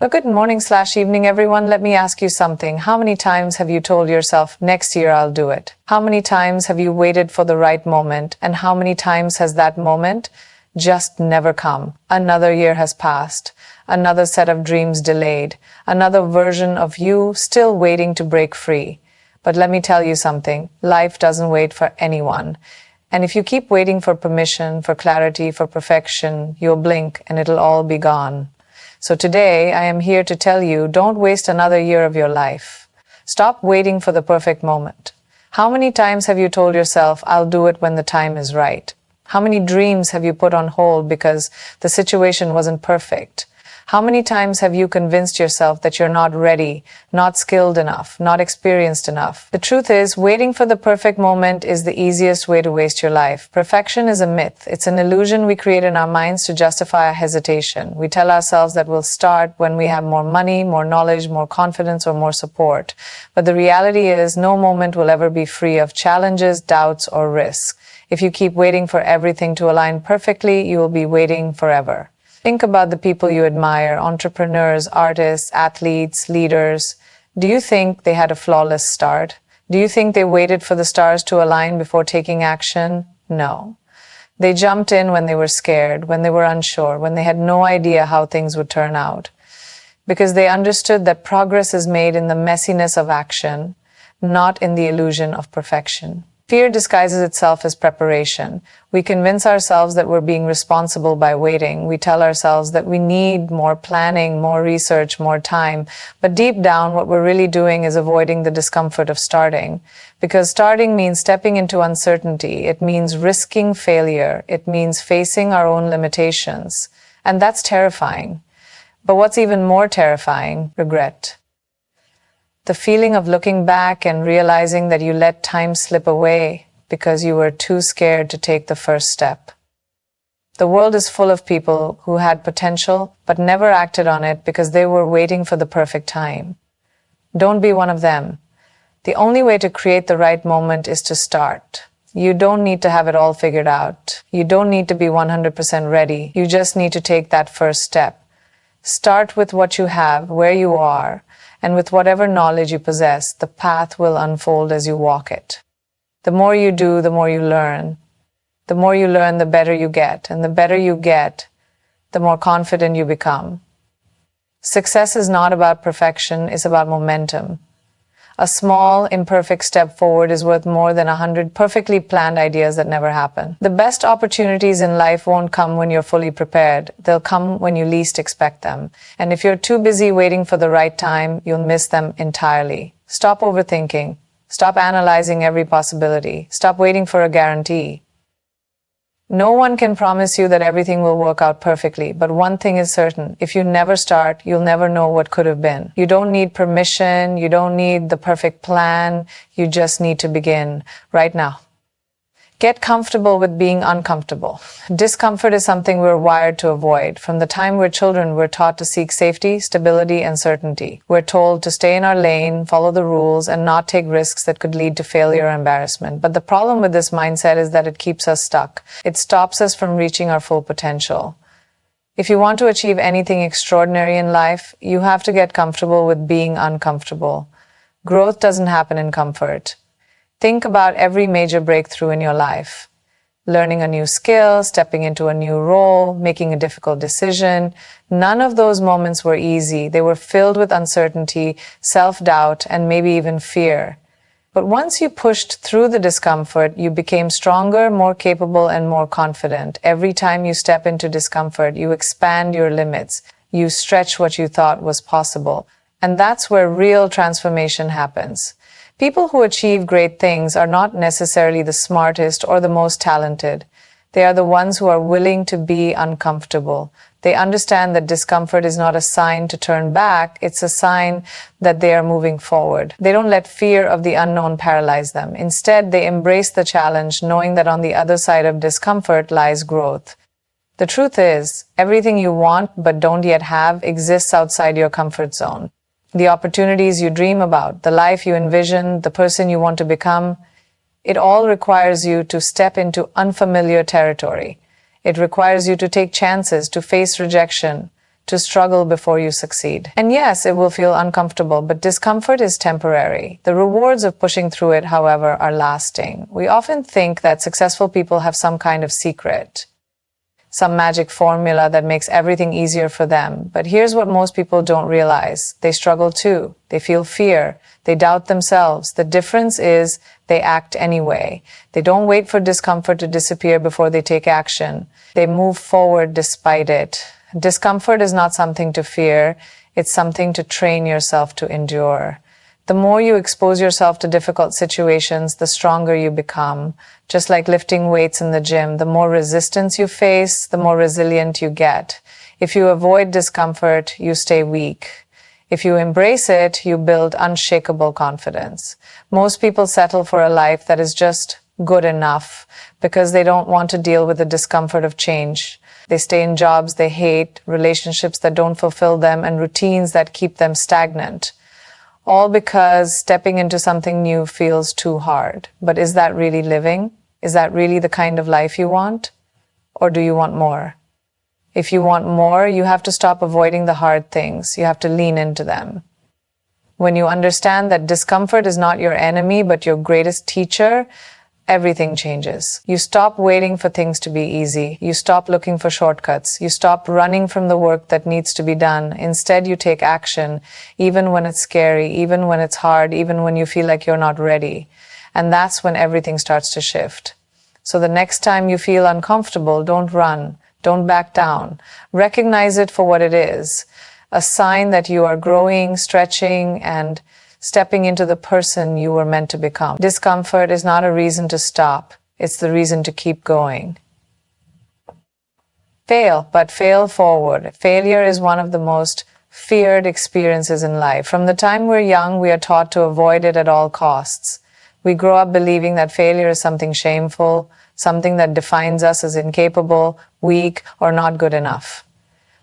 Well, good morning/evening, everyone. Let me ask you something. How many times have you told yourself, next year I'll do it? How many times have you waited for the right moment? And how many times has that moment just never come? Another year has passed. Another set of dreams delayed. Another version of you still waiting to break free. But let me tell you something. Life doesn't wait for anyone. And if you keep waiting for permission, for clarity, for perfection, you'll blink and it'll all be gone. So today, I am here to tell you, don't waste another year of your life. Stop waiting for the perfect moment. How many times have you told yourself, I'll do it when the time is right? How many dreams have you put on hold because the situation wasn't perfect? How many times have you convinced yourself that you're not ready, not skilled enough, not experienced enough? The truth is, waiting for the perfect moment is the easiest way to waste your life. Perfection is a myth. It's an illusion we create in our minds to justify our hesitation. We tell ourselves that we'll start when we have more money, more knowledge, more confidence, or more support. But the reality is, no moment will ever be free of challenges, doubts, or risks. If you keep waiting for everything to align perfectly, you will be waiting forever. Think about the people you admire, entrepreneurs, artists, athletes, leaders. Do you think they had a flawless start? Do you think they waited for the stars to align before taking action? No. They jumped in when they were scared, when they were unsure, when they had no idea how things would turn out. Because they understood that progress is made in the messiness of action, not in the illusion of perfection. Fear disguises itself as preparation. We convince ourselves that we're being responsible by waiting. We tell ourselves that we need more planning, more research, more time. But deep down, what we're really doing is avoiding the discomfort of starting. Because starting means stepping into uncertainty. It means risking failure. It means facing our own limitations. And that's terrifying. But what's even more terrifying? Regret. The feeling of looking back and realizing that you let time slip away because you were too scared to take the first step. The world is full of people who had potential but never acted on it because they were waiting for the perfect time. Don't be one of them. The only way to create the right moment is to start. You don't need to have it all figured out. You don't need to be 100% ready. You just need to take that first step. Start with what you have, where you are, and with whatever knowledge you possess, the path will unfold as you walk it. The more you do, the more you learn. The more you learn, the better you get. And the better you get, the more confident you become. Success is not about perfection, it's about momentum. A small, imperfect step forward is worth more than 100 perfectly planned ideas that never happen. The best opportunities in life won't come when you're fully prepared. They'll come when you least expect them. And if you're too busy waiting for the right time, you'll miss them entirely. Stop overthinking. Stop analyzing every possibility. Stop waiting for a guarantee. No one can promise you that everything will work out perfectly, but one thing is certain. If you never start, you'll never know what could have been. You don't need permission. You don't need the perfect plan. You just need to begin right now. Get comfortable with being uncomfortable. Discomfort is something we're wired to avoid. From the time we're children, we're taught to seek safety, stability, and certainty. We're told to stay in our lane, follow the rules, and not take risks that could lead to failure or embarrassment. But the problem with this mindset is that it keeps us stuck. It stops us from reaching our full potential. If you want to achieve anything extraordinary in life, you have to get comfortable with being uncomfortable. Growth doesn't happen in comfort. Think about every major breakthrough in your life. Learning a new skill, stepping into a new role, making a difficult decision. None of those moments were easy. They were filled with uncertainty, self-doubt, and maybe even fear. But once you pushed through the discomfort, you became stronger, more capable, and more confident. Every time you step into discomfort, you expand your limits. You stretch what you thought was possible. And that's where real transformation happens. People who achieve great things are not necessarily the smartest or the most talented. They are the ones who are willing to be uncomfortable. They understand that discomfort is not a sign to turn back, it's a sign that they are moving forward. They don't let fear of the unknown paralyze them. Instead, they embrace the challenge, knowing that on the other side of discomfort lies growth. The truth is, everything you want but don't yet have exists outside your comfort zone. The opportunities you dream about, the life you envision, the person you want to become, it all requires you to step into unfamiliar territory. It requires you to take chances, to face rejection, to struggle before you succeed. And yes, it will feel uncomfortable, but discomfort is temporary. The rewards of pushing through it, however, are lasting. We often think that successful people have some kind of secret, some magic formula that makes everything easier for them. But here's what most people don't realize. They struggle too. They feel fear. They doubt themselves. The difference is they act anyway. They don't wait for discomfort to disappear before they take action. They move forward despite it. Discomfort is not something to fear. It's something to train yourself to endure. The more you expose yourself to difficult situations, the stronger you become. Just like lifting weights in the gym, the more resistance you face, the more resilient you get. If you avoid discomfort, you stay weak. If you embrace it, you build unshakable confidence. Most people settle for a life that is just good enough because they don't want to deal with the discomfort of change. They stay in jobs they hate, relationships that don't fulfill them, and routines that keep them stagnant. All because stepping into something new feels too hard. But is that really living? Is that really the kind of life you want? Or do you want more? If you want more, you have to stop avoiding the hard things. You have to lean into them. When you understand that discomfort is not your enemy, but your greatest teacher, everything changes. You stop waiting for things to be easy. You stop looking for shortcuts. You stop running from the work that needs to be done. Instead, you take action, even when it's scary, even when it's hard, even when you feel like you're not ready. And that's when everything starts to shift. So the next time you feel uncomfortable, don't run. Don't back down. Recognize it for what it is. A sign that you are growing, stretching, and stepping into the person you were meant to become. Discomfort is not a reason to stop. It's the reason to keep going. Fail, but fail forward. Failure is one of the most feared experiences in life. From the time we're young, we are taught to avoid it at all costs. We grow up believing that failure is something shameful, something that defines us as incapable, weak, or not good enough.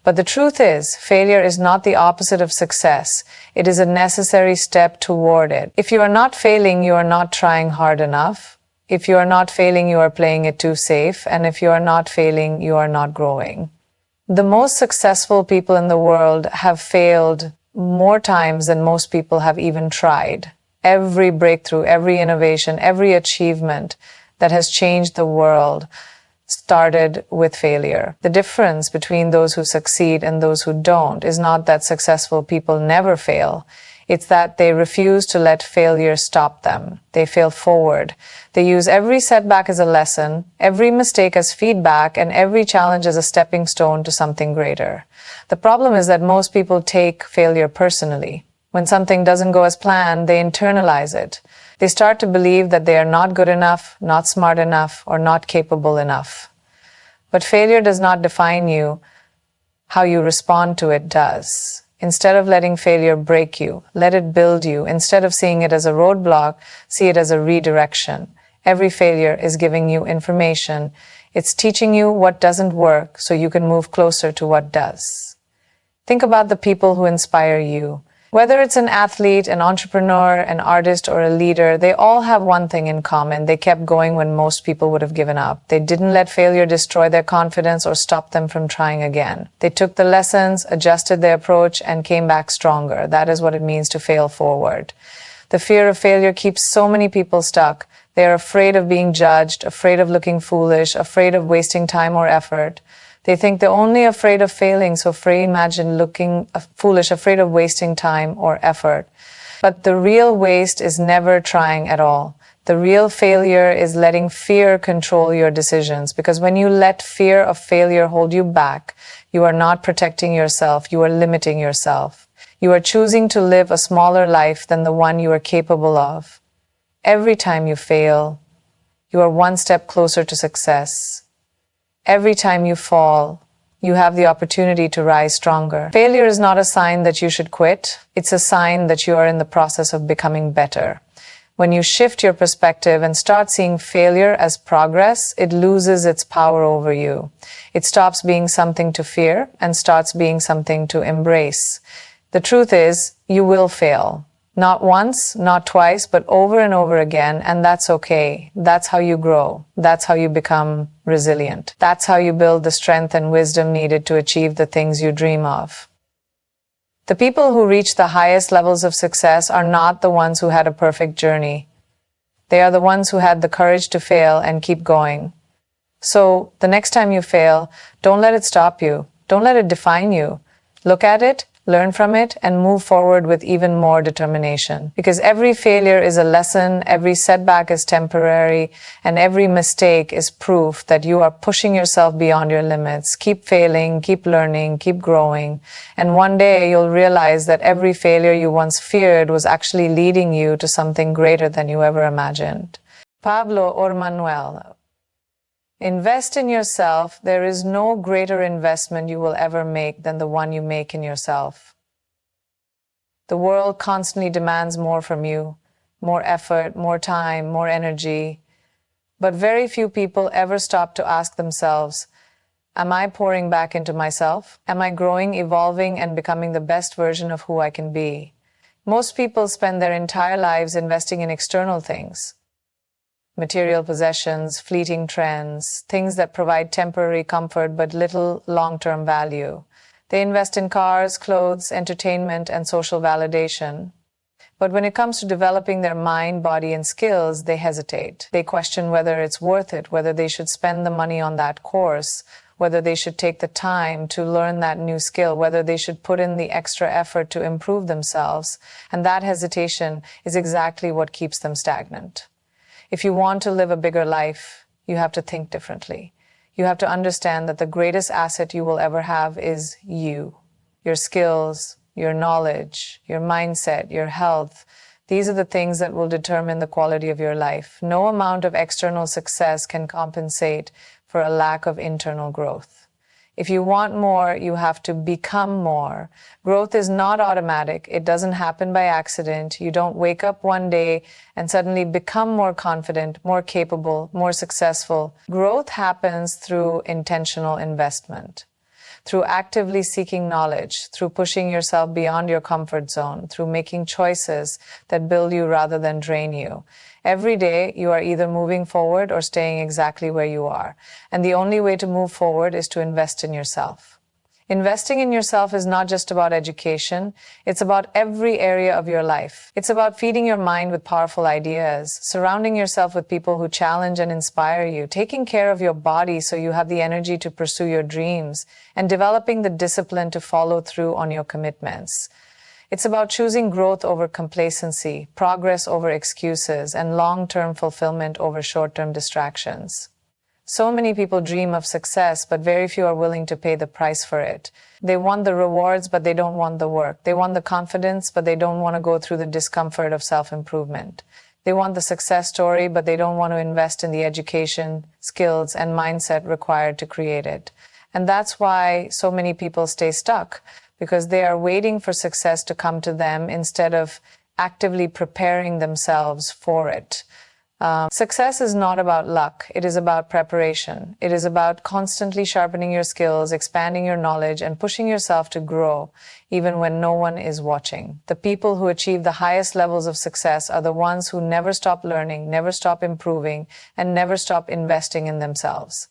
But the truth is, failure is not the opposite of success. It is a necessary step toward it. If you are not failing, you are not trying hard enough. If you are not failing, you are playing it too safe. And if you are not failing, you are not growing. The most successful people in the world have failed more times than most people have even tried. Every breakthrough, every innovation, every achievement that has changed the world started with failure. The difference between those who succeed and those who don't is not that successful people never fail. It's that they refuse to let failure stop them. They fail forward. They use every setback as a lesson, every mistake as feedback, and every challenge as a stepping stone to something greater. The problem is that most people take failure personally. When something doesn't go as planned, they internalize it. They start to believe that they are not good enough, not smart enough, or not capable enough. But failure does not define you. How you respond to it does. Instead of letting failure break you, let it build you. Instead of seeing it as a roadblock, see it as a redirection. Every failure is giving you information. It's teaching you what doesn't work so you can move closer to what does. Think about the people who inspire you. Whether it's an athlete, an entrepreneur, an artist, or a leader, they all have one thing in common. They kept going when most people would have given up. They didn't let failure destroy their confidence or stop them from trying again. They took the lessons, adjusted their approach, and came back stronger. That is what it means to fail forward. The fear of failure keeps so many people stuck. They are afraid of being judged, afraid of looking foolish, afraid of wasting time or effort. They think they're only afraid of failing, so imagine looking foolish, afraid of wasting time or effort. But the real waste is never trying at all. The real failure is letting fear control your decisions, because when you let fear of failure hold you back, you are not protecting yourself, you are limiting yourself. You are choosing to live a smaller life than the one you are capable of. Every time you fail, you are one step closer to success. Every time you fall, you have the opportunity to rise stronger. Failure is not a sign that you should quit. It's a sign that you are in the process of becoming better. When you shift your perspective and start seeing failure as progress, it loses its power over you. It stops being something to fear and starts being something to embrace. The truth is, you will fail. Not once, not twice, but over and over again, and that's okay. That's how you grow. That's how you become resilient. That's how you build the strength and wisdom needed to achieve the things you dream of. The people who reach the highest levels of success are not the ones who had a perfect journey. They are the ones who had the courage to fail and keep going. So, the next time you fail, don't let it stop you. Don't let it define you. Look at it, learn from it, and move forward with even more determination. Because every failure is a lesson, every setback is temporary, and every mistake is proof that you are pushing yourself beyond your limits. Keep failing, keep learning, keep growing, and one day you'll realize that every failure you once feared was actually leading you to something greater than you ever imagined. Pablo or Manuel. Invest in yourself. There is no greater investment you will ever make than the one you make in yourself. The world constantly demands more from you, more effort, more time, more energy. But very few people ever stop to ask themselves, am I pouring back into myself? Am I growing, evolving, and becoming the best version of who I can be? Most people spend their entire lives investing in external things. Material possessions, fleeting trends, things that provide temporary comfort but little long-term value. They invest in cars, clothes, entertainment, and social validation. But when it comes to developing their mind, body, and skills, they hesitate. They question whether it's worth it, whether they should spend the money on that course, whether they should take the time to learn that new skill, whether they should put in the extra effort to improve themselves. And that hesitation is exactly what keeps them stagnant. If you want to live a bigger life, you have to think differently. You have to understand that the greatest asset you will ever have is you. Your skills, your knowledge, your mindset, your health. These are the things that will determine the quality of your life. No amount of external success can compensate for a lack of internal growth. If you want more, you have to become more. Growth is not automatic. It doesn't happen by accident. You don't wake up one day and suddenly become more confident, more capable, more successful. Growth happens through intentional investment, through actively seeking knowledge, through pushing yourself beyond your comfort zone, through making choices that build you rather than drain you. Every day, you are either moving forward or staying exactly where you are. And the only way to move forward is to invest in yourself. Investing in yourself is not just about education. It's about every area of your life. It's about feeding your mind with powerful ideas, surrounding yourself with people who challenge and inspire you, taking care of your body so you have the energy to pursue your dreams, and developing the discipline to follow through on your commitments. It's about choosing growth over complacency, progress over excuses, and long-term fulfillment over short-term distractions. So many people dream of success, but very few are willing to pay the price for it. They want the rewards, but they don't want the work. They want the confidence, but they don't want to go through the discomfort of self-improvement. They want the success story, but they don't want to invest in the education, skills, and mindset required to create it. And that's why so many people stay stuck, because they are waiting for success to come to them instead of actively preparing themselves for it. Success is not about luck. It is about preparation. It is about constantly sharpening your skills, expanding your knowledge, and pushing yourself to grow, even when no one is watching. The people who achieve the highest levels of success are the ones who never stop learning, never stop improving, and never stop investing in themselves.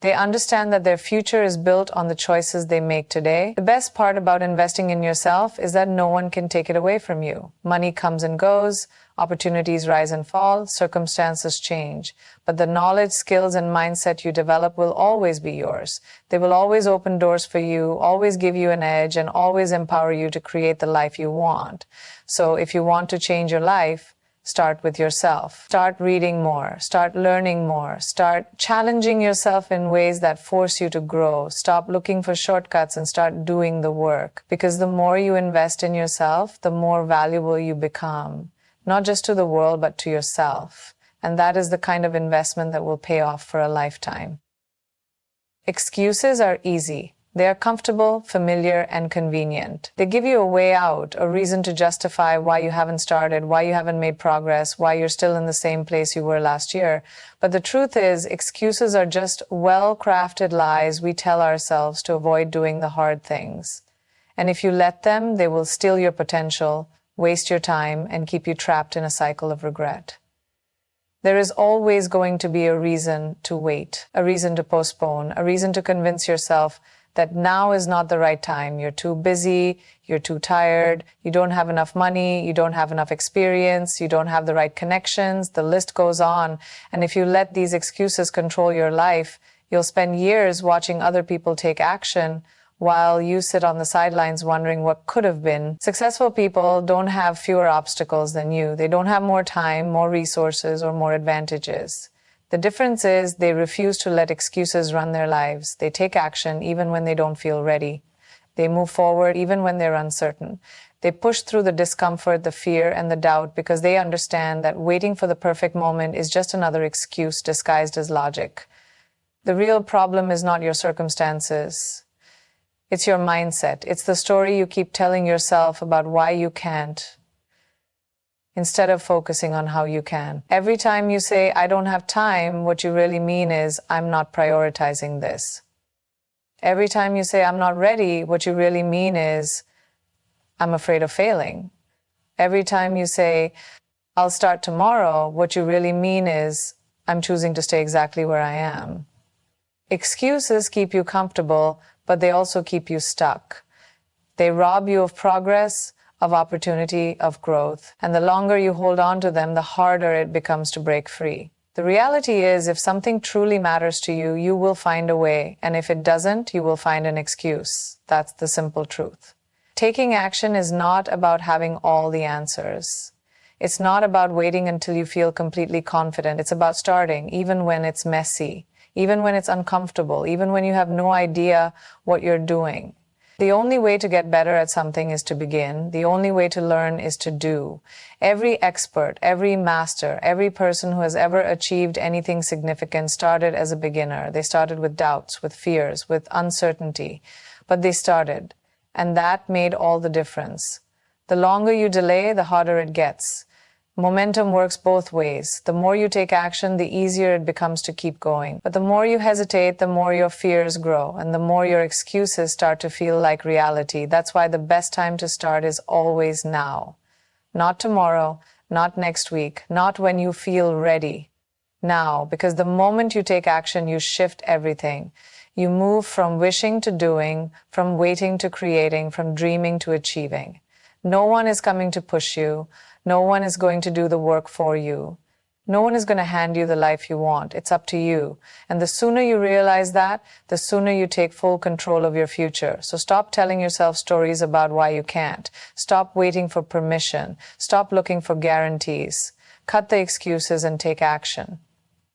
They understand that their future is built on the choices they make today. The best part about investing in yourself is that no one can take it away from you. Money comes and goes, opportunities rise and fall, circumstances change. But the knowledge, skills, and mindset you develop will always be yours. They will always open doors for you, always give you an edge, and always empower you to create the life you want. So if you want to change your life, start with yourself. Start reading more. Start learning more. Start challenging yourself in ways that force you to grow. Stop looking for shortcuts and start doing the work. Because the more you invest in yourself, the more valuable you become. Not just to the world, but to yourself. And that is the kind of investment that will pay off for a lifetime. Excuses are easy. They are comfortable, familiar, and convenient. They give you a way out, a reason to justify why you haven't started, why you haven't made progress, why you're still in the same place you were last year. But the truth is, excuses are just well-crafted lies we tell ourselves to avoid doing the hard things. And if you let them, they will steal your potential, waste your time, and keep you trapped in a cycle of regret. There is always going to be a reason to wait, a reason to postpone, a reason to convince yourself that now is not the right time. You're too busy, you're too tired, you don't have enough money, you don't have enough experience, you don't have the right connections, the list goes on. And if you let these excuses control your life, you'll spend years watching other people take action while you sit on the sidelines wondering what could have been. Successful people don't have fewer obstacles than you. They don't have more time, more resources, or more advantages. The difference is they refuse to let excuses run their lives. They take action even when they don't feel ready. They move forward even when they're uncertain. They push through the discomfort, the fear, and the doubt because they understand that waiting for the perfect moment is just another excuse disguised as logic. The real problem is not your circumstances. It's your mindset. It's the story you keep telling yourself about why you can't, instead of focusing on how you can. Every time you say, I don't have time, what you really mean is, I'm not prioritizing this. Every time you say, I'm not ready, what you really mean is, I'm afraid of failing. Every time you say, I'll start tomorrow, what you really mean is, I'm choosing to stay exactly where I am. Excuses keep you comfortable, but they also keep you stuck. They rob you of progress, of opportunity, of growth. And the longer you hold on to them, the harder it becomes to break free. The reality is, if something truly matters to you, you will find a way. And if it doesn't, you will find an excuse. That's the simple truth. Taking action is not about having all the answers. It's not about waiting until you feel completely confident. It's about starting, even when it's messy, even when it's uncomfortable, even when you have no idea what you're doing. The only way to get better at something is to begin. The only way to learn is to do. Every expert, every master, every person who has ever achieved anything significant started as a beginner. They started with doubts, with fears, with uncertainty, but they started. And that made all the difference. The longer you delay, the harder it gets. Momentum works both ways. The more you take action, the easier it becomes to keep going. But the more you hesitate, the more your fears grow, and the more your excuses start to feel like reality. That's why the best time to start is always now. Not tomorrow, not next week, not when you feel ready. Now, because the moment you take action, you shift everything. You move from wishing to doing, from waiting to creating, from dreaming to achieving. No one is coming to push you. No one is going to do the work for you. No one is going to hand you the life you want. It's up to you. And the sooner you realize that, the sooner you take full control of your future. So stop telling yourself stories about why you can't. Stop waiting for permission. Stop looking for guarantees. Cut the excuses and take action.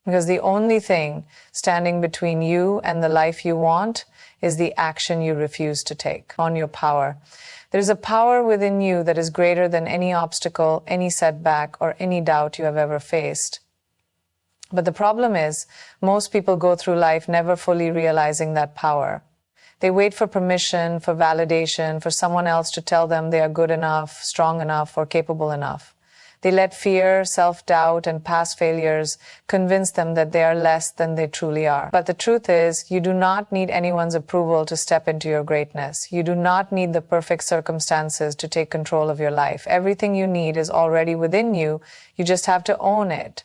Because the only thing standing between you and the life you want is the action you refuse to take. Own your power. There's a power within you that is greater than any obstacle, any setback, or any doubt you have ever faced. But the problem is, most people go through life never fully realizing that power. They wait for permission, for validation, for someone else to tell them they are good enough, strong enough, or capable enough. They let fear, self-doubt, and past failures convince them that they are less than they truly are. But the truth is, you do not need anyone's approval to step into your greatness. You do not need the perfect circumstances to take control of your life. Everything you need is already within you. You just have to own it.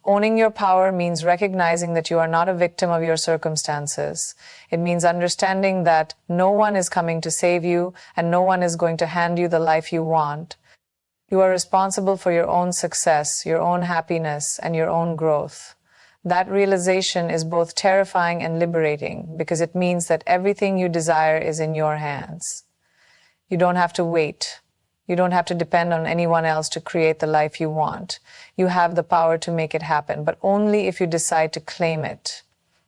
Owning your power means recognizing that you are not a victim of your circumstances. It means understanding that no one is coming to save you and no one is going to hand you the life you want. You are responsible for your own success, your own happiness, and your own growth. That realization is both terrifying and liberating because it means that everything you desire is in your hands. You don't have to wait. You don't have to depend on anyone else to create the life you want. You have the power to make it happen, but only if you decide to claim it.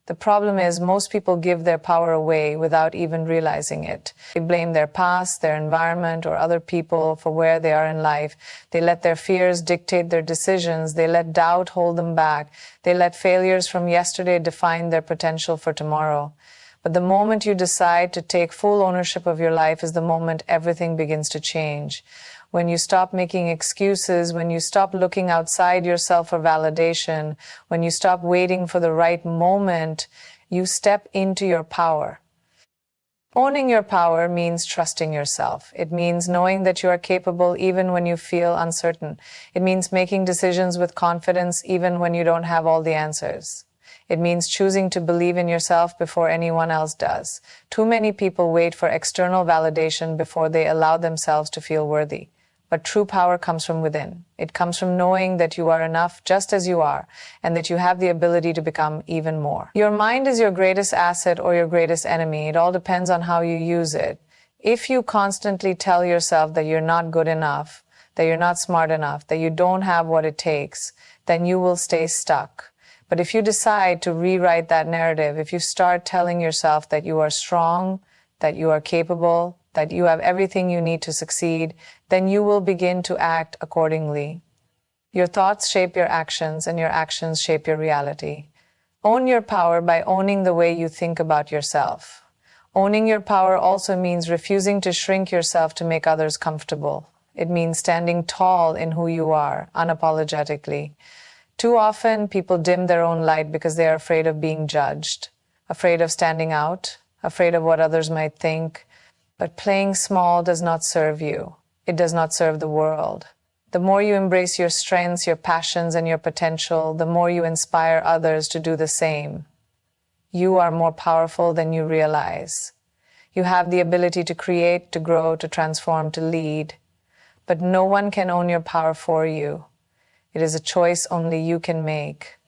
The problem is most people give their power away without even realizing it. They blame their past, their environment, or other people for where they are in life. They let their fears dictate their decisions. They let doubt hold them back. They let failures from yesterday define their potential for tomorrow. But the moment you decide to take full ownership of your life is the moment everything begins to change. When you stop making excuses, when you stop looking outside yourself for validation, when you stop waiting for the right moment, you step into your power. Owning your power means trusting yourself. It means knowing that you are capable even when you feel uncertain. It means making decisions with confidence even when you don't have all the answers. It means choosing to believe in yourself before anyone else does. Too many people wait for external validation before they allow themselves to feel worthy. But true power comes from within. It comes from knowing that you are enough just as you are, and that you have the ability to become even more. Your mind is your greatest asset or your greatest enemy. It all depends on how you use it. If you constantly tell yourself that you're not good enough, that you're not smart enough, that you don't have what it takes, then you will stay stuck. But if you decide to rewrite that narrative, if you start telling yourself that you are strong, that you are capable, that you have everything you need to succeed, then you will begin to act accordingly. Your thoughts shape your actions, and your actions shape your reality. Own your power by owning the way you think about yourself. Owning your power also means refusing to shrink yourself to make others comfortable. It means standing tall in who you are, unapologetically. Too often, people dim their own light because they are afraid of being judged, afraid of standing out, afraid of what others might think. But playing small does not serve you. It does not serve the world. The more you embrace your strengths, your passions, and your potential, the more you inspire others to do the same. You are more powerful than you realize. You have the ability to create, to grow, to transform, to lead. But no one can own your power for you. It is a choice only you can make.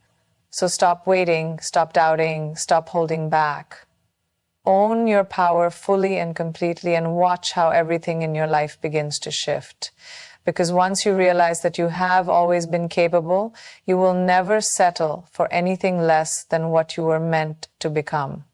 So stop waiting, stop doubting, stop holding back. Own your power fully and completely, and watch how everything in your life begins to shift. Because once you realize that you have always been capable, you will never settle for anything less than what you were meant to become.